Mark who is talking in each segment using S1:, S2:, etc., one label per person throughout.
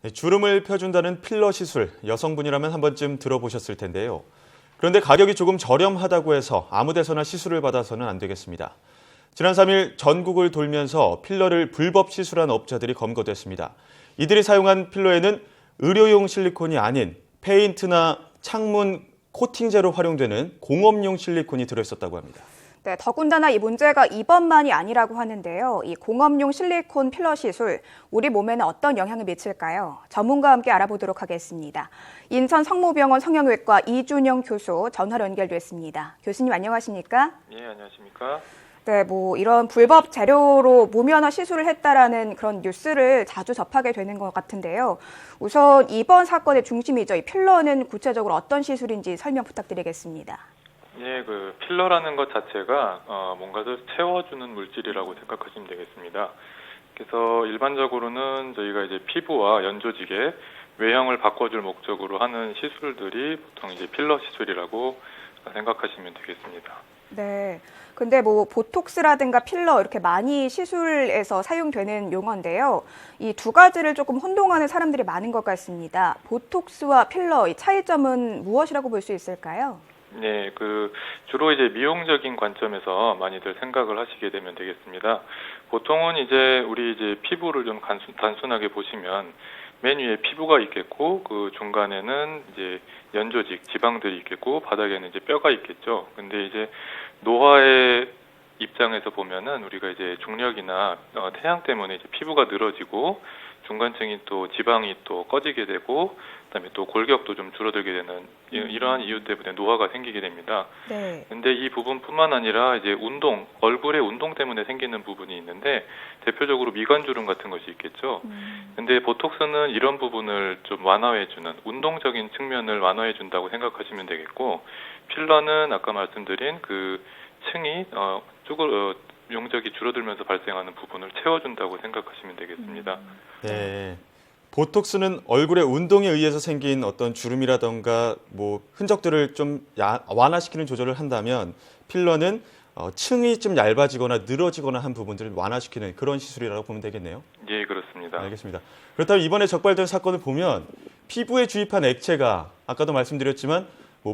S1: 네, 주름을 펴준다는 필러 시술, 여성분이라면 한 번쯤 들어보셨을 텐데요. 그런데 가격이 조금 저렴하다고 해서 아무 데서나 시술을 받아서는 안 되겠습니다. 지난 3일 전국을 돌면서 필러를 불법 시술한 업자들이 검거됐습니다. 이들이 사용한 필러에는 의료용 실리콘이 아닌 페인트나 창문 코팅제로 활용되는 공업용 실리콘이 들어있었다고 합니다.
S2: 네, 더군다나 이 문제가 이번만이 아니라고 하는데요. 이 공업용 실리콘 필러 시술, 우리 몸에는 어떤 영향을 미칠까요? 전문가와 함께 알아보도록 하겠습니다. 인천 성모병원 성형외과 이준영 교수 전화로 연결됐습니다. 교수님 안녕하십니까?
S3: 예, 안녕하십니까?
S2: 네, 이런 불법 재료로 무면허 시술을 했다라는 그런 뉴스를 자주 접하게 되는 것 같은데요. 우선 이번 사건의 중심이죠. 이 필러는 구체적으로 어떤 시술인지 설명 부탁드리겠습니다.
S3: 예, 그 필러라는 것 자체가 뭔가를 채워주는 물질이라고 생각하시면 되겠습니다. 그래서 일반적으로는 저희가 이제 피부와 연조직의 외형을 바꿔줄 목적으로 하는 시술들이 보통 이제 필러 시술이라고 생각하시면 되겠습니다.
S2: 네. 근데 보톡스라든가 필러 이렇게 많이 시술에서 사용되는 용어인데요. 이 두 가지를 조금 혼동하는 사람들이 많은 것 같습니다. 보톡스와 필러, 이 차이점은 무엇이라고 볼 수 있을까요?
S3: 네, 주로 이제 미용적인 관점에서 많이들 생각을 하시게 되면 되겠습니다. 보통은 우리 피부를 좀 단순하게 보시면 맨 위에 피부가 있겠고 그 중간에는 이제 연조직, 지방들이 있겠고 바닥에는 이제 뼈가 있겠죠. 근데 이제 노화의 입장에서 보면은 우리가 이제 중력이나 태양 때문에 이제 피부가 늘어지고 중간층이 또 지방이 또 꺼지게 되고 그다음에 또 골격도 좀 줄어들게 되는 이러한 이유 때문에 노화가 생기게 됩니다.
S2: 네.
S3: 근데 이 부분뿐만 아니라 이제 얼굴의 운동 때문에 생기는 부분이 있는데 대표적으로 미관주름 같은 것이 있겠죠. 근데 보톡스는 이런 부분을 좀 완화해주는 운동적인 측면을 완화해준다고 생각하시면 되겠고 필러는 아까 말씀드린 그 층이 용적이 줄어들면서 발생하는 부분을 채워준다고 생각하시면 되겠습니다.
S1: 네. 보톡스는 얼굴의 운동에 의해서 생긴 어떤 주름이라던가 흔적들을 좀 완화시키는 조절을 한다면 필러는 층이 좀 얇아지거나 늘어지거나 한 부분들을 완화시키는 그런 시술이라고 보면 되겠네요.
S3: 예, 그렇습니다.
S1: 알겠습니다. 그렇다면 이번에 적발된 사건을 보면 피부에 주입한 액체가 아까도 말씀드렸지만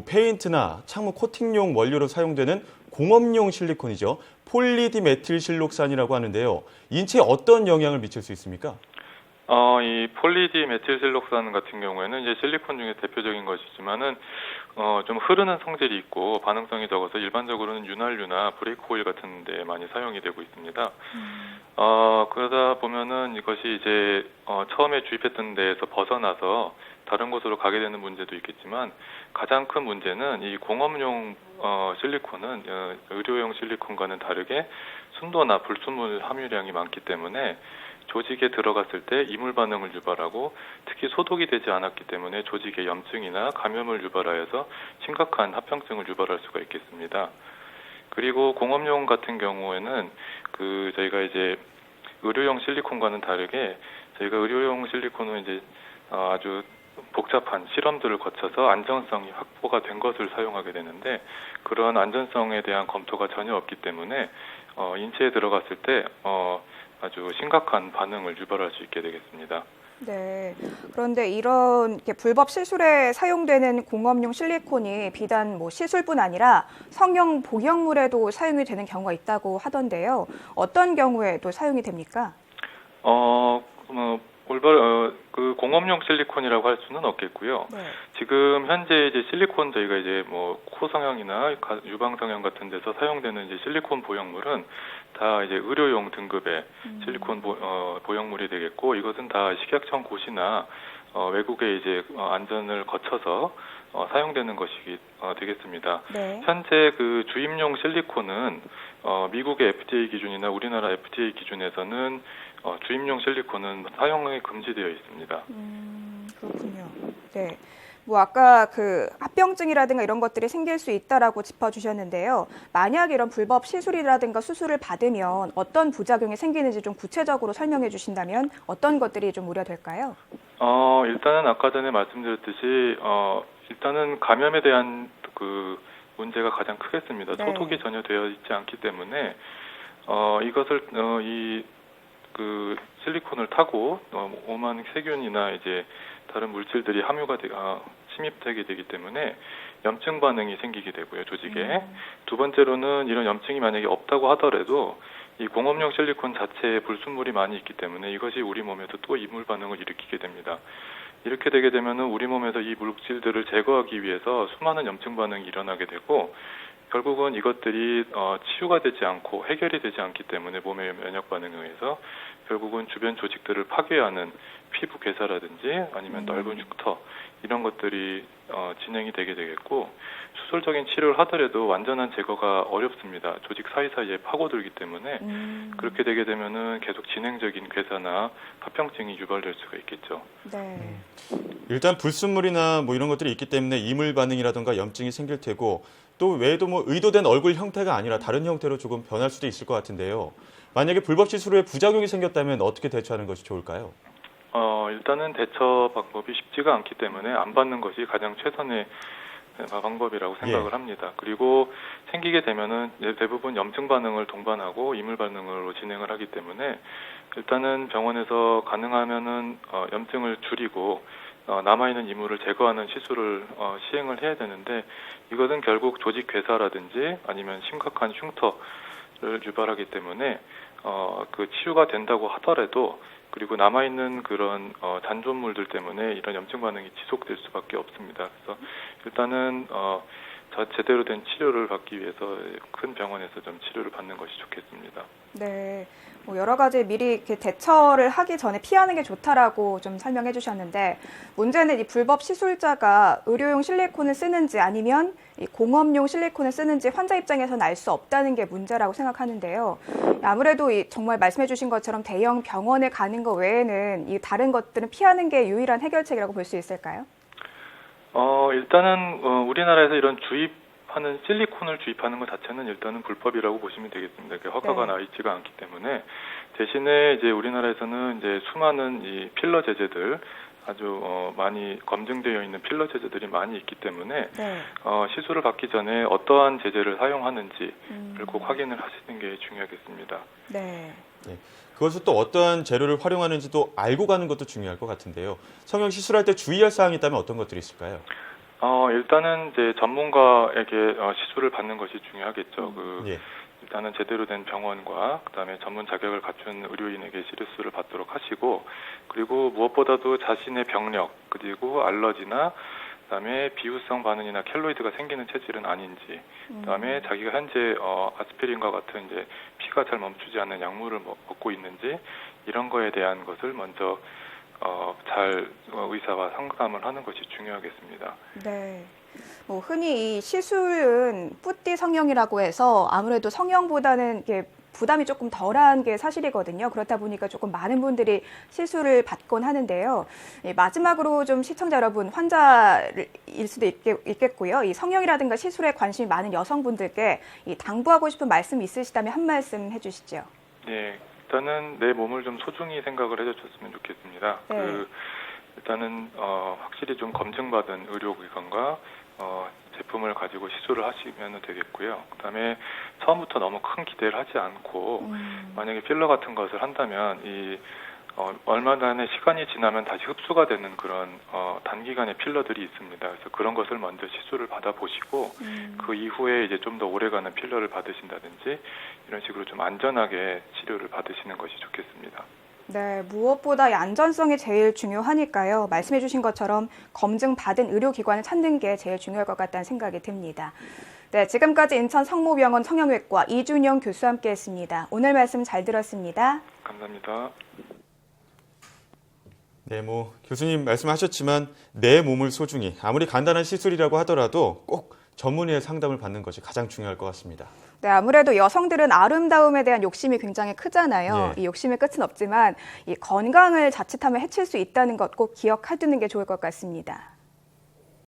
S1: 페인트나 창문 코팅용 원료로 사용되는 공업용 실리콘이죠. 폴리디메틸실록산이라고 하는데요. 인체에 어떤 영향을 미칠 수 있습니까?
S3: 이 폴리디메틸실록산 같은 경우에는 이제 실리콘 중에 대표적인 것이지만은 좀 흐르는 성질이 있고 반응성이 적어서 일반적으로는 윤활유나 브레이크 오일 같은 데 많이 사용이 되고 있습니다. 그러다 보면은 이것이 이제 처음에 주입했던 데에서 벗어나서 다른 곳으로 가게 되는 문제도 있겠지만 가장 큰 문제는 이 공업용 실리콘은 의료용 실리콘과는 다르게 순도나 불순물 함유량이 많기 때문에 조직에 들어갔을 때 이물 반응을 유발하고 특히 소독이 되지 않았기 때문에 조직에 염증이나 감염을 유발하여서 심각한 합병증을 유발할 수가 있겠습니다. 그리고 공업용 같은 경우에는 저희가 이제 의료용 실리콘과는 다르게 저희가 의료용 실리콘은 이제 아주 복잡한 실험들을 거쳐서 안전성이 확보가 된 것을 사용하게 되는데 그런 안전성에 대한 검토가 전혀 없기 때문에 인체에 들어갔을 때 아주 심각한 반응을 유발할 수 있게 되겠습니다.
S2: 네. 그런데 이런 불법 시술에 사용되는 공업용 실리콘이 비단 시술뿐 아니라 성형 복용물에도 사용이 되는 경우가 있다고 하던데요. 어떤 경우에도 사용이 됩니까?
S3: 그 공업용 실리콘이라고 할 수는 없겠고요.
S2: 네.
S3: 지금 현재 이제 실리콘 저희가 이제 코 성형이나 유방 성형 같은 데서 사용되는 이제 실리콘 보형물은 다 이제 의료용 등급의 실리콘 보형물이 되겠고 이것은 다 식약청 고시나 외국의 이제 안전을 거쳐서 사용되는 것이 되겠습니다.
S2: 네.
S3: 현재 그 주입용 실리콘은 미국의 FDA 기준이나 우리나라 FDA 기준에서는 주입용 실리콘은 사용이 금지되어 있습니다.
S2: 그렇군요. 네. 아까 합병증이라든가 이런 것들이 생길 수 있다라고 짚어주셨는데요. 만약 이런 불법 시술이라든가 수술을 받으면 어떤 부작용이 생기는지 좀 구체적으로 설명해 주신다면 어떤 것들이 좀 우려될까요?
S3: 일단은 아까 전에 말씀드렸듯이 일단은 감염에 대한 문제가 가장 크겠습니다.
S2: 네.
S3: 소독이 전혀 되어 있지 않기 때문에 이것을 그 실리콘을 타고 오만 세균이나 이제 다른 물질들이 침입되게 되기 때문에 염증 반응이 생기게 되고요, 조직에. 두 번째로는 이런 염증이 만약에 없다고 하더라도 이 공업용 실리콘 자체에 불순물이 많이 있기 때문에 이것이 우리 몸에서 또 이물 반응을 일으키게 됩니다. 이렇게 되게 되면은 우리 몸에서 이 물질들을 제거하기 위해서 수많은 염증 반응이 일어나게 되고 결국은 이것들이 치유가 되지 않고 해결이 되지 않기 때문에 몸의 면역 반응에 의해서 결국은 주변 조직들을 파괴하는 피부 괴사라든지 아니면 넓은 흉터 이런 것들이 진행이 되게 되겠고 수술적인 치료를 하더라도 완전한 제거가 어렵습니다. 조직 사이사이에 파고들기 때문에 그렇게 되게 되면은 계속 진행적인 괴사나 합병증이 유발될 수가 있겠죠.
S2: 네.
S1: 일단 불순물이나 뭐 이런 것들이 있기 때문에 이물 반응이라든가 염증이 생길 테고 또 외에도 뭐 의도된 얼굴 형태가 아니라 다른 형태로 조금 변할 수도 있을 것 같은데요. 만약에 불법 시술 후에 부작용이 생겼다면 어떻게 대처하는 것이 좋을까요?
S3: 일단은 대처 방법이 쉽지가 않기 때문에 안 받는 것이 가장 최선의 방법이라고 생각을 합니다. 그리고 생기게 되면은 대부분 염증 반응을 동반하고 이물 반응으로 진행을 하기 때문에 일단은 병원에서 가능하면은 염증을 줄이고 남아있는 이물을 제거하는 시술을 시행을 해야 되는데 이것은 결국 조직 괴사라든지 아니면 심각한 흉터를 유발하기 때문에 그 치유가 된다고 하더라도 그리고 남아있는 그런 잔존물들 때문에 이런 염증 반응이 지속될 수밖에 없습니다. 그래서 일단은 제대로 된 치료를 받기 위해서 큰 병원에서 좀 치료를 받는 것이 좋겠습니다.
S2: 네. 뭐 여러 가지 미리 이렇게 대처를 하기 전에 피하는 게 좋다라고 좀 설명해 주셨는데 문제는 이 불법 시술자가 의료용 실리콘을 쓰는지 아니면 이 공업용 실리콘을 쓰는지 환자 입장에서는 알 수 없다는 게 문제라고 생각하는데요. 아무래도 정말 말씀해 주신 것처럼 대형 병원에 가는 것 외에는 이 다른 것들은 피하는 게 유일한 해결책이라고 볼 수 있을까요?
S3: 일단은 우리나라에서 이런 주입하는 실리콘을 주입하는 것 자체는 일단은 불법이라고 보시면 되겠습니다. 허가가 나 있지가 않기 때문에 대신에 이제 우리나라에서는 이제 수많은 이 필러 제제들 아주 많이 검증되어 있는 필러 제제들이 많이 있기 때문에 시술을 받기 전에 어떠한 제제를 사용하는지를 꼭 확인을 하시는 게 중요하겠습니다.
S2: 네.
S1: 그것을 또 어떠한 재료를 활용하는지도 알고 가는 것도 중요할 것 같은데요. 성형 시술할 때 주의할 사항이 있다면 어떤 것들이 있을까요?
S3: 일단은 이제 전문가에게 시술을 받는 것이 중요하겠죠. 일단은 제대로 된 병원과 그다음에 전문 자격을 갖춘 의료인에게 시술을 받도록 하시고 그리고 무엇보다도 자신의 병력 그리고 알러지나 그다음에 비후성 반응이나 켈로이드가 생기는 체질은 아닌지 그다음에 자기가 현재 아스피린과 같은 이제 피가 잘 멈추지 않는 약물을 먹고 있는지 이런 거에 대한 것을 먼저 잘 의사와 상담을 하는 것이 중요하겠습니다.
S2: 네. 뭐 흔히 이 시술은 뿌띠 성형이라고 해서 아무래도 성형보다는 이게 부담이 조금 덜한 게 사실이거든요. 그렇다 보니까 조금 많은 분들이 시술을 받곤 하는데요. 마지막으로 좀 시청자 여러분, 환자일 수도 있겠고요. 이 성형이라든가 시술에 관심이 많은 여성분들께 당부하고 싶은 말씀 있으시다면 한 말씀 해주시죠.
S3: 네, 일단은 내 몸을 좀 소중히 생각을 해줬으면 좋겠습니다. 일단은 확실히 좀 검증받은 의료기관과 제품을 가지고 시술을 하시면 되겠고요. 그다음에 처음부터 너무 큰 기대를 하지 않고 만약에 필러 같은 것을 한다면 얼마나 시간이 지나면 다시 흡수가 되는 그런 단기간의 필러들이 있습니다. 그래서 그런 것을 먼저 시술을 받아보시고 그 이후에 이제 좀 더 오래가는 필러를 받으신다든지 이런 식으로 좀 안전하게 치료를 받으시는 것이 좋겠습니다.
S2: 네, 무엇보다 이 안전성이 제일 중요하니까요. 말씀해 주신 것처럼 검증받은 의료기관을 찾는 게 제일 중요할 것 같다는 생각이 듭니다. 네, 지금까지 인천 성모병원 성형외과 이준영 교수와 함께했습니다. 오늘 말씀 잘 들었습니다.
S3: 감사합니다.
S1: 네, 교수님 말씀하셨지만 내 몸을 소중히 아무리 간단한 시술이라고 하더라도 꼭 전문의의 상담을 받는 것이 가장 중요할 것 같습니다.
S2: 네, 아무래도 여성들은 아름다움에 대한 욕심이 굉장히 크잖아요. 이 욕심의 끝은 없지만 이 건강을 자칫하면 해칠 수 있다는 것 꼭 기억해두는 게 좋을 것 같습니다.